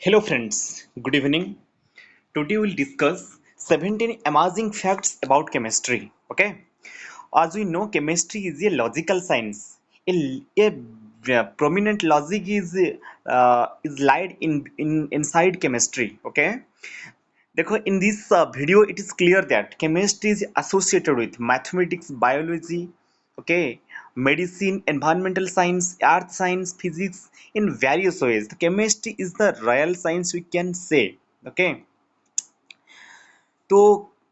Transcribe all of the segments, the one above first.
Hello friends, good evening. Today we'll discuss 17 amazing facts about chemistry. Okay, as we know, chemistry is a logical science. A prominent logic is lied in inside chemistry. Okay, देखो in this video it is clear that chemistry is associated with mathematics, biology, okay, medicine, environmental science, earth science, physics in various ways. The chemistry is the real science we can say. Okay, तो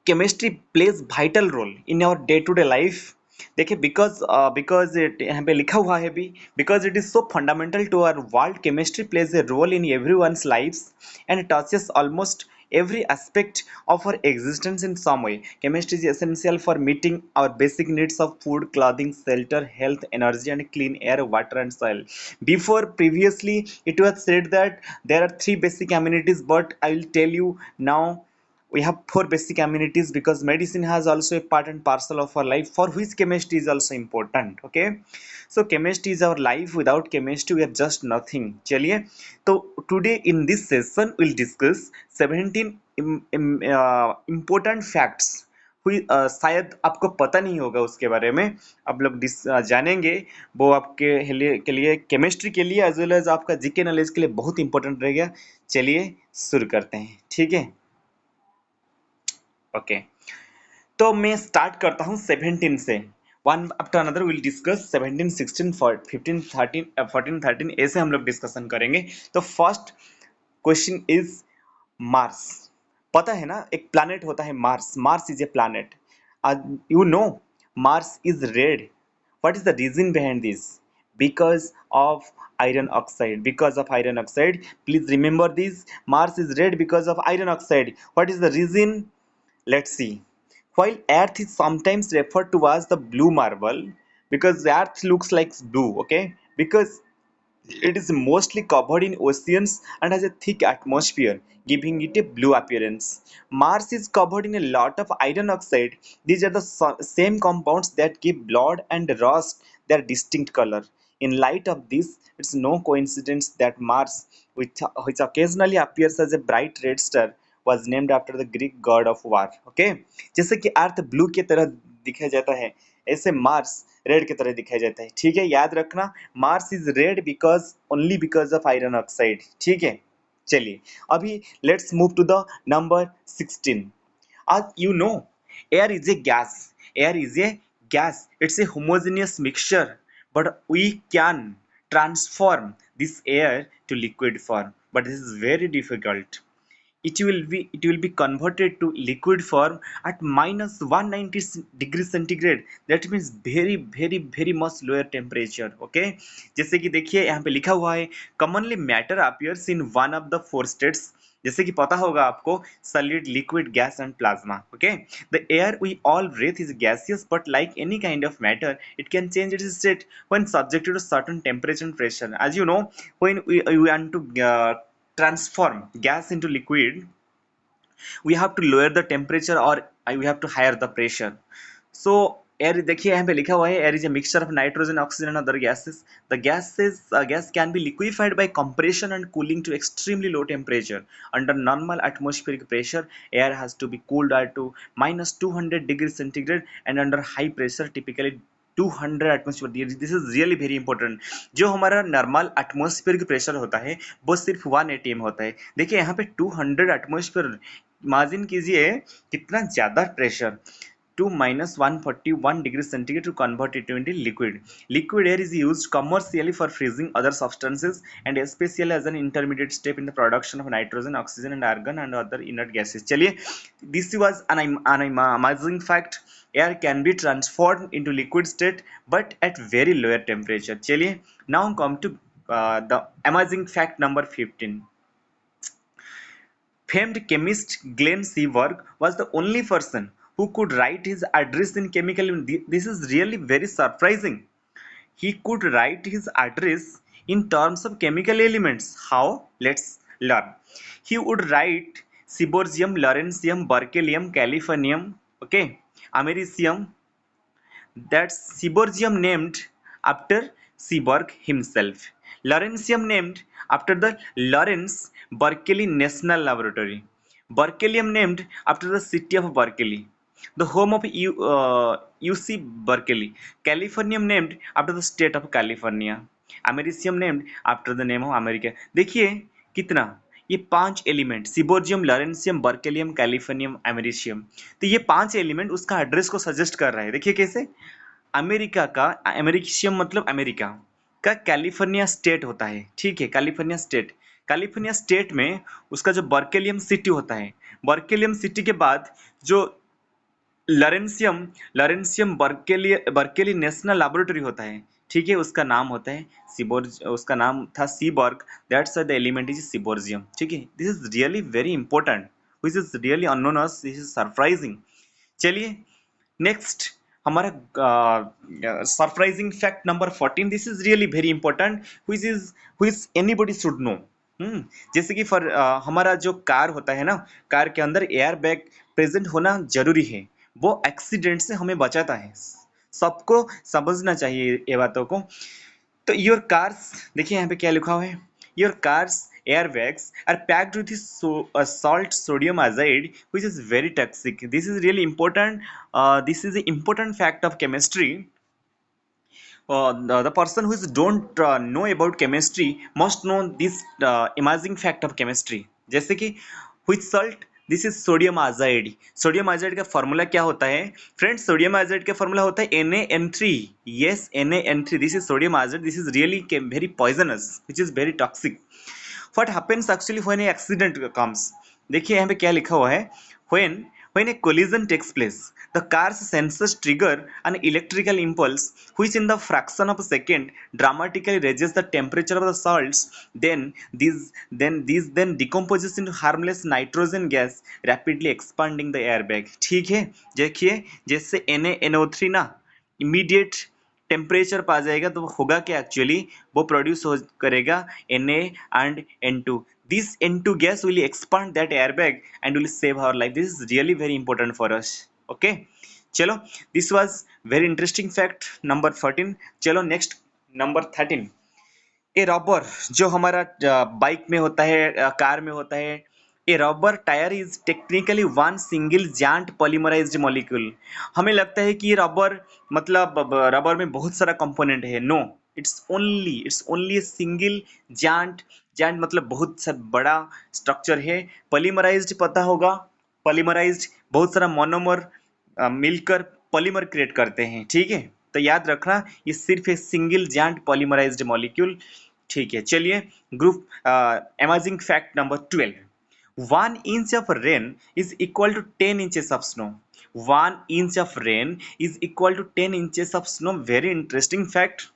chemistry plays vital role in our day to day life. देखिए because it यहाँ पे लिखा हुआ है भी, because it is so fundamental to our world. Chemistry plays a role in every one's life and touches almost every aspect of our existence in some way. Chemistry is essential for meeting our basic needs of food, clothing, shelter, health, energy, and clean air, water, and soil. Before, previously, it was said that there are three basic amenities, but I will tell you now we have four basic amenities because medicine has also a part and parcel of our life for which chemistry is also important. Okay, so chemistry is our life. Without chemistry we are just nothing. चलिए, तो today in this session we'll discuss 17 important facts हुई शायद आपको पता नहीं होगा उसके बारे में. आप लोग जानेंगे, वो आपके के लिए केमिस्ट्री के लिए एज वेल एज आपका जीके नॉलेज के लिए बहुत इंपॉर्टेंट रहेगा. चलिए शुरू करते हैं. ठीक है, ओके. तो मैं स्टार्ट करता हूँ 17 से. One after another will discuss 17, 16, 15, 13, 14, 13 ऐसे हम लोग डिस्कशन करेंगे. तो फर्स्ट क्वेश्चन इज मार्स. पता है ना, एक प्लैनेट होता है Mars. Mars is a planet. You know, Mars is red. what is the reason behind this? Because of iron oxide. Because of iron oxide, please remember this. Mars is red because of iron oxide. What is the reason? Let's see. While Earth is sometimes referred to as the blue marble because the Earth looks like blue, okay? Because it is mostly covered in oceans and has a thick atmosphere, giving it a blue appearance. Mars is covered in a lot of iron oxide. These are the same compounds that give blood and rust their distinct color. In light of this, it's no coincidence that Mars, which occasionally appears as a bright red star, was named after the Greek god of war. Okay, जैसे कि अर्थ blue की तरह दिखाया जाता है, ऐसे Mars red की तरह दिखाया जाता है. ठीक है, याद रखना, Mars is red because only because of iron oxide. ठीक है, चलिए अभी let's move to the number 16. as you know, air is a gas. Air is a gas. It's a homogeneous mixture, but we can transform this air to liquid form, but this is very difficult. It will be converted to liquid form at minus 190 degree centigrade. That means very very very much lower temperature. Okay, जैसे कि देखिए यहाँ पे लिखा हुआ है, commonly matter appears in one of the four states. जैसे कि पता होगा आपको, solid, liquid, gas and plasma. Okay, the air we all breathe is gaseous, but like any kind of matter, it can change its state when subjected to certain temperature and pressure. As you know, when we want to transform gas into liquid, we have to lower the temperature or we have to higher the pressure. So air, देखिए यहाँ पे लिखा हुआ है, air is a mixture of nitrogen, oxygen and other gases. The gas can be liquefied by compression and cooling to extremely low temperature. Under normal atmospheric pressure, air has to be cooled to minus 200 degrees centigrade, and under high pressure typically 200 atmosphere. This is really very important. जो हमारा normal atmosphere pressure होता है वो सिर्फ 1 atm होता है. देखिए यहाँ पे 200 एटमोस्फेयर. इमेजिन कीजिए कितना ज़्यादा pressure. to minus 141 degrees centigrade to convert it into liquid. Liquid air is used commercially for freezing other substances and especially as an intermediate step in the production of nitrogen, oxygen and argon and other inert gases. चलिए, this was an amazing fact. Air can be transformed into liquid state but at very lower temperature. चलिए, now come to the amazing fact number 15. Famed chemist Glenn Seaborg was the only person who could write his address in chemical unit. This is really very surprising. He could write his address in terms of chemical elements. How? Let's learn. He would write seaborgium, lawrencium, berkelium, californium, okay, americium. That's seaborgium named after Seaborg himself. Lawrencium named after the Lawrence Berkeley National Laboratory. Berkelium named after the city of Berkeley, the home of UC Berkeley. Californium named after the state of California. Americium named after the name of America. देखिए कितना, ये 5 element, seaborgium, lawrencium, berkelium, californium, americium, तो ये 5 element उसका address को suggest कर रहा है। देखिए कैसे, अमेरिका का अमेरिशियम मतलब अमेरिका का कैलिफोर्निया स्टेट होता है, ठीक है, कैलिफोर्निया स्टेट। कैलिफोर्निया स्टेट में उसका जो बर्केलियम सिटी होता है, बर्केलियम सिटी के बाद जो लॉरेंसियम लॉरेंसियम बर्केली नेशनल लेबोरेटरी होता है, ठीक है, उसका नाम होता है सीबोर्ज, उसका नाम था सीबर्ग, दैट्स द एलिमेंट इज सीबोर्जियम, ठीक है। This is really very important, which is really unknown us, this is surprising. चलिए नेक्स्ट हमारा surprising fact number 14, this is really very important, which anybody should know. जैसे कि फॉर हमारा जो car होता है ना, कार के अंदर एयर बैग प्रेजेंट होना जरूरी है, वो एक्सीडेंट से हमें बचाता है, सबको समझना चाहिए ये बातों को। तो योर कार्स, देखिए यहाँ पे क्या लिखा हुआ है, your cars airbags are packed with salt sodium azide, which is very toxic. This is really important. This is an important fact of chemistry. The person who is don't know about chemistry must know this amazing fact of chemistry. जैसे कि which salt, this is sodium azide. Sodium azide का formula क्या होता है friends? Sodium azide का formula होता है Na(N3). Yes, Na(N3). This is sodium azide, this is really very poisonous, which is very toxic. What happens actually when a accident comes? देखिए यहाँ पे क्या लिखा हुआ है, when a collision takes place, the car's sensors trigger an electrical impulse which in the fraction of a second dramatically raises the temperature of the salts. These then decomposes into harmless nitrogen gas, rapidly expanding the airbag. ठीक है, देखिए जैसे NaNO3 ना immediate temperature पा जाएगा तो होगा क्या एक्चुअली, वो प्रोड्यूस हो करेगा Na and N2. This N2 gas will expand that airbag and will save our life. This is really very important for us. Okay, चलो, this was very interesting fact number 14. चलो next number 13। ए rubber जो हमारा bike में होता है, car में होता है, a rubber tyre is technically one single giant polymerised molecule. हमें लगता है कि ये रबर मतलब रबर में बहुत सारा कंपोनेंट है, नो, इट्स ओनली सिंगल जांट। जांट मतलब बहुत सा बड़ा स्ट्रक्चर है। पॉलीमराइज्ड पता होगा, पॉलीमराइज्ड बहुत सारा मोनोमर मिलकर पॉलीमर क्रिएट करते हैं, ठीक है, तो याद रखना ये सिर्फ एक सिंगल जांट पॉलीमराइज्ड मॉलिक्यूल, ठीक है। चलिए group amazing fact number 12। 1 inch of rain is equal to 10 inches of snow. 1 inch of rain is equal to 10 inches of snow. Very interesting fact.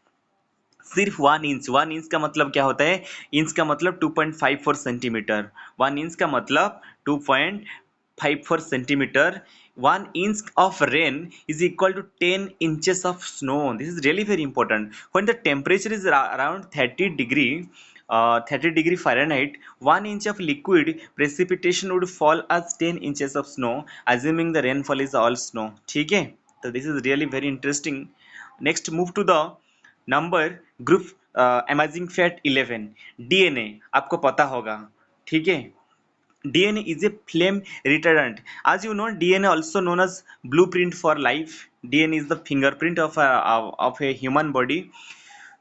सिर्फ 1 इंच का मतलब क्या होता है? इंच का मतलब 2.54 सेंटीमीटर। 1 इंच का मतलब 2.54 centimetre. 1 inch of rain is equal to 10 inches of snow. This is really very important. When the temperature is around 30 degree Fahrenheit, 1 inch of liquid precipitation would fall as 10 inches of snow, assuming the rainfall is all snow. ठीक है, तो this is really very interesting. Next, move to the number group amazing fact 11। DNA आपको पता होगा, ठीक है, DNA is a flame retardant. As you know DNA also known as blueprint for life. DNA is the fingerprint of a human body.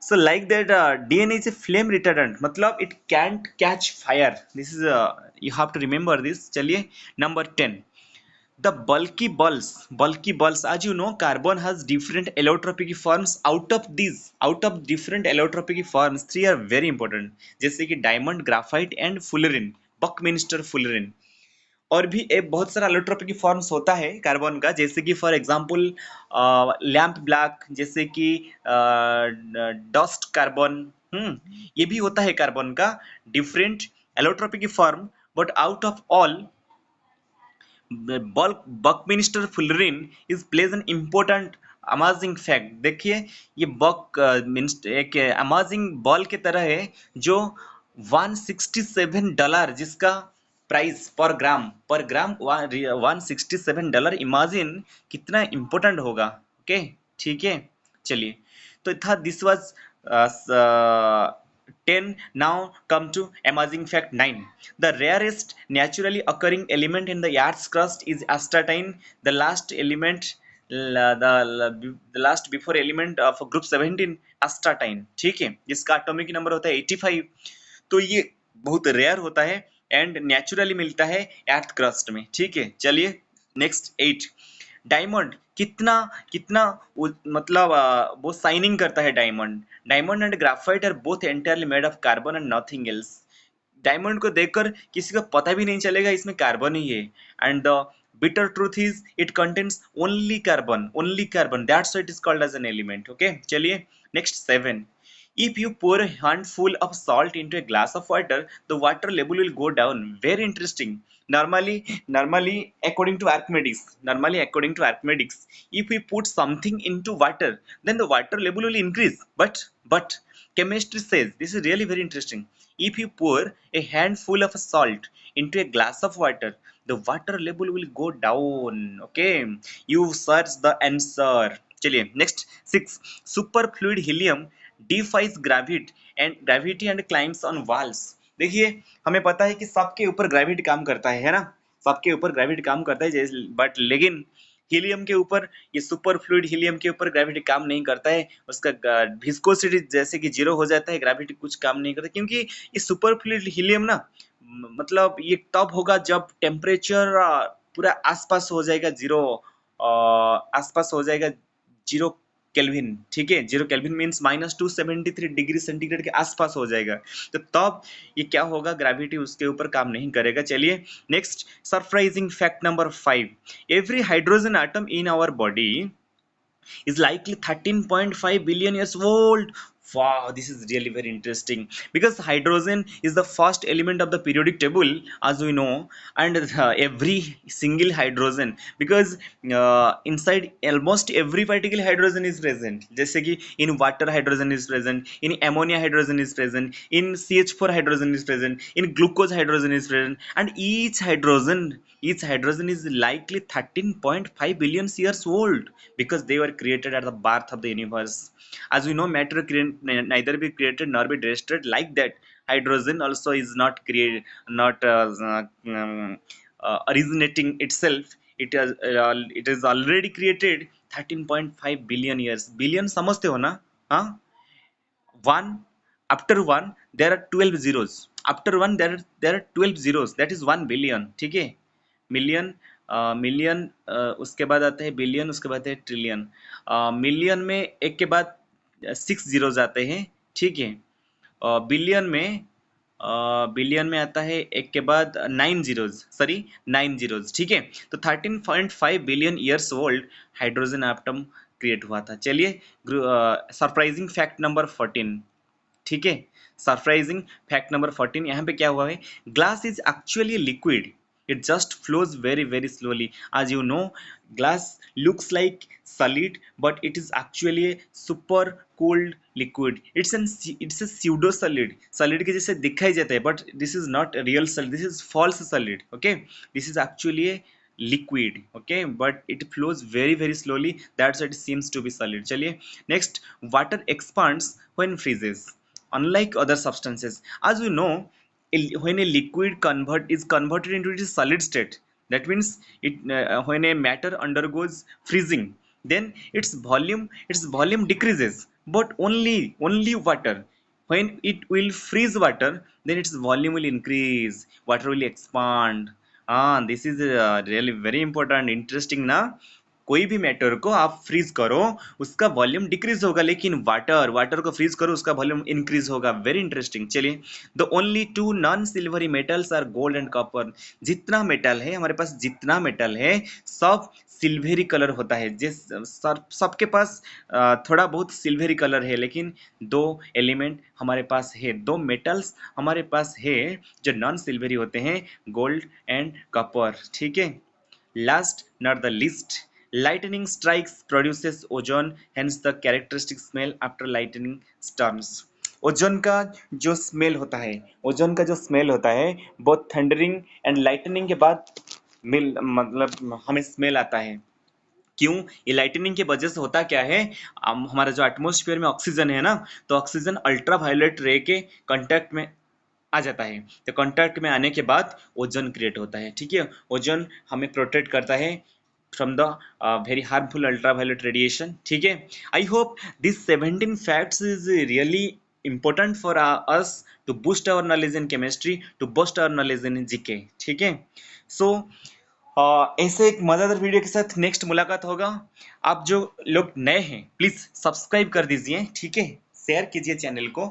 So like that, DNA is a flame retardant, मतलब it can't catch fire. This is you have to remember this. चलिए number 10, the bulky bulbs, as you know, carbon has different allotropic forms. Out of different allotropic forms, 3 are very important, जैसे कि diamond, graphite and fullerene, Buckminster fullerene. और भी एक बहुत सारा allotropic forms होता है कार्बन का, जैसे कि फॉर एग्जांपल लैम्प ब्लैक, जैसे कि डस्ट कार्बन, ये भी होता है कार्बन का different allotropic form. But out of all Buckminster fullerene is plays an important amazing fact. देखिए ये एक अमेजिंग बॉल की तरह है जो $167, जिसका प्राइस पर ग्राम $167। इमेजिन कितना इंपॉर्टेंट होगा। ओके, ठीक है, चलिए, तो था this was 10. Now come to emerging fact 9. The rarest naturally occurring element in the earth's crust is astatine, the last element, the last before element of group 17 astatine, ठीक है, जिसका एटॉमिक नंबर होता है 85। तो ये बहुत रेयर होता है एंड नेचुरली मिलता है अर्थ क्रस्ट में, ठीक है। चलिए नेक्स्ट 8। डायमंड कितना कितना मतलब वो शाइनिंग करता है diamond. Diamond and graphite are both entirely made of carbon and nothing else. Diamond को देखकर किसी को पता भी नहीं चलेगा इसमें कार्बन ही है। And the bitter truth is it contains only carbon, that's why it is called as an element, okay। चलिए next 7। if you pour a handful of salt into a glass of water, the water level will go down, very interesting। normally according to archimedes, if we put something into water, then the water level will increase, but chemistry says this is really very interesting। if you pour a handful of salt into a glass of water, the water level will go down, okay। you search the answer। चलिए next 6। superfluid helium defies gravity and climbs on walls। देखिए हमें पता है कि सबके ऊपर gravity काम करता है ना, सबके ऊपर ग्रेविटी काम करता है, बट लेकिन हीलियम के ऊपर, ये सुपर फ्लूइड हीलियम के ऊपर ग्रेविटी काम नहीं करता है। उसका विस्कोसिटी जैसे कि 0 हो जाता है, ग्रेविटी कुछ काम नहीं करता, क्योंकि ये सुपर फ्लूइड हीलियम ना मतलब ये तब होगा जब टेम्परेचर पूरा आसपास हो जाएगा 0, आसपास हो जाएगा 0 केल्विन, ठीक है। 0 केल्विन मीन्स -273 डिग्री सेंटीग्रेड के आसपास हो जाएगा, तो तब ये क्या होगा, ग्रेविटी उसके ऊपर काम नहीं करेगा। चलिए next surprising fact number 5। Every hydrogen atom in our body is likely 13.5 billion years old। Wow, this is really very interesting because hydrogen is the first element of the periodic table, as we know, and every single hydrogen, because inside almost every particle hydrogen is present, जैसे कि in water hydrogen is present, in ammonia hydrogen is present, in CH4 hydrogen is present, in glucose hydrogen is present, and each hydrogen is likely 13.5 billion years old because they were created at the birth of the universe। as we know, matter neither be created nor be destroyed, like that hydrogen also is not created, not originating itself, it is already created 13.5 billion years। billion समझते हो ना, हाँ। one after one there are 12 zeros, after one there are 12 zeros, that is 1 billion, ठीक है। Million, million, उसके बाद आता है बिलियन, उसके बाद है ट्रिलियन। मिलियन में एक के बाद 6 जीरोज आते हैं, ठीक है। बिलियन में आता है एक के बाद 9 जीरोज, सॉरी 9 जीरोज, ठीक है। तो 13.5 billion years old hydrogen atom create हुआ था। चलिए सरप्राइजिंग फैक्ट नंबर 14, ठीक है। सरप्राइजिंग फैक्ट नंबर 14, यहाँ पे क्या हुआ है, glass is actually liquid, it just flows very slowly। as you know, glass looks like solid but it is actually a super cooled liquid। it's a pseudo solid के जैसे दिखाई जाता है, but this is not a real solid, this is false solid, okay। this is actually a liquid, okay, but it flows very slowly, that's why it seems to be solid। चलिए next, water expands when freezes unlike other substances। as we know, when a liquid is converted into its solid state, that means when a matter undergoes freezing, then its volume decreases, but only water, when it will freeze water, then its volume will increase, water will expand। this is really very important, interesting ना। कोई भी matter को आप freeze करो उसका volume decrease होगा, लेकिन water को फ्रीज करो उसका वॉल्यूम इंक्रीज होगा, वेरी इंटरेस्टिंग। चलिए the only two non silvery metals are gold and copper. जितना मेटल है हमारे पास, जितना मेटल है सब सिल्वरी कलर होता है, जिस सबके पास थोड़ा बहुत सिल्वरी कलर है, लेकिन दो एलिमेंट हमारे पास है, दो मेटल्स हमारे पास है जो नॉन सिल्वरी होते हैं, गोल्ड एंड कॉपर, ठीक है। Last not the least, lightning strikes produces ozone, hence the characteristic smell after lightning storms। Ozone का जो स्मेल होता है, ओजोन का जो स्मेल होता है वो थंडरिंग एंड लाइटनिंग के बाद मिल मतलब हमें स्मेल आता है। क्यों? ये लाइटनिंग की वजह से होता क्या है, हमारा जो एटमॉस्फेयर में ऑक्सीजन है ना, तो ऑक्सीजन अल्ट्रावायलेट रे के कांटेक्ट में आ जाता है। तो कांटेक्ट में आने के बाद ओजोन क्रिएट होता है। ठीक है, ओजोन हमें प्रोटेक्ट करता है from the very harmful ultraviolet radiation. ठीक है, I hope this 17 facts is really important for us to boost our knowledge in chemistry, to boost our knowledge in GK। ठीक है, सो ऐसे एक मजेदार वीडियो के साथ नेक्स्ट मुलाकात होगा। आप जो लोग नए हैं प्लीज सब्सक्राइब कर दीजिए। ठीक है, शेयर कीजिए चैनल को,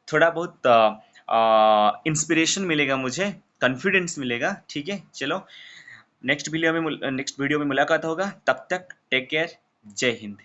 थोड़ा बहुत इंस्पिरेशन मिलेगा, मुझे कॉन्फिडेंस मिलेगा। ठीक है, चलो नेक्स्ट वीडियो में मुलाकात होगा। तब तक टेक केयर, जय हिंद।